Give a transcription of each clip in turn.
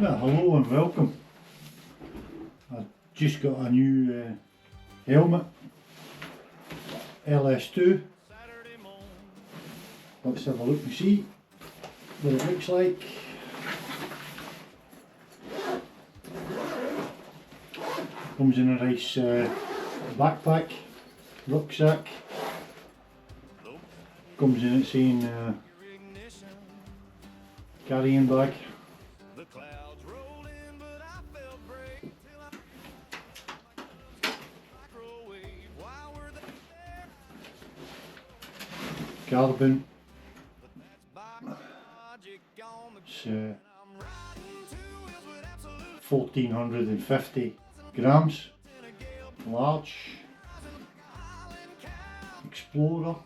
Well, hello and welcome. I just got a new helmet, LS2. Let's have a look and see what it looks like. Comes in a nice backpack, rucksack. Comes in it saying carrying bag. Carbon. It's 1450 grams, large, Explorer.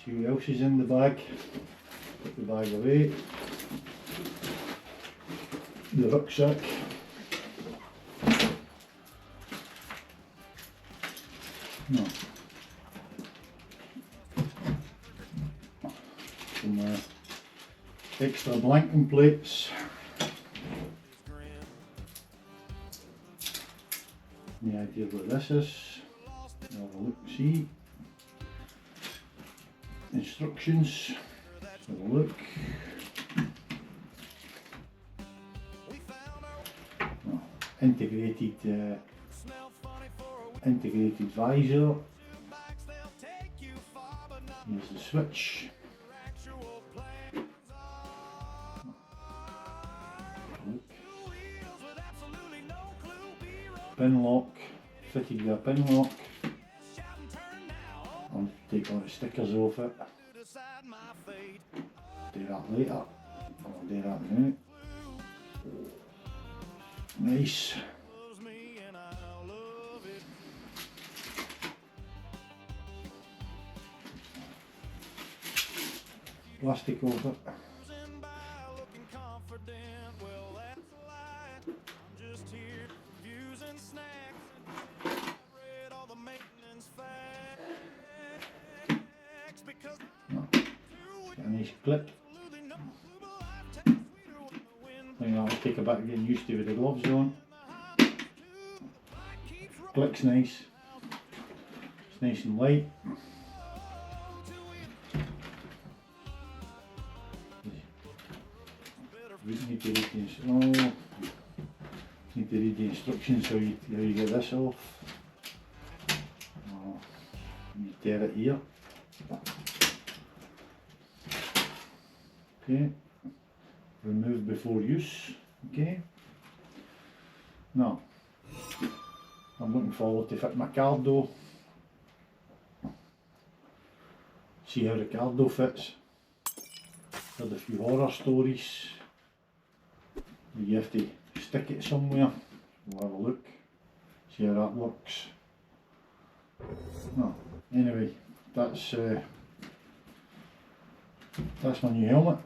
See what else is in the bag. Put the bag away. The rucksack. No. Some extra blanking plates. Any idea what this is? Have a look, see. Instructions. Have a look. Oh, integrated visor. Here's the switch. Look. Pin lock, fitted with a pin lock. I'll take all the stickers off it. Do that later. I'll do that now. Nice. Plastic off it. A nice clip. I think that'll take a bit of getting used to with the gloves on. Click's nice. It's nice and light. Need to read the instructions how you get this off. Oh, you tear it here. Okay, remove before use. Okay, now I'm looking forward to fit my cardo. See how the cardo fits. Heard a few horror stories. You have to stick it somewhere. We'll have a look, see how that works. No, anyway, that's my new helmet.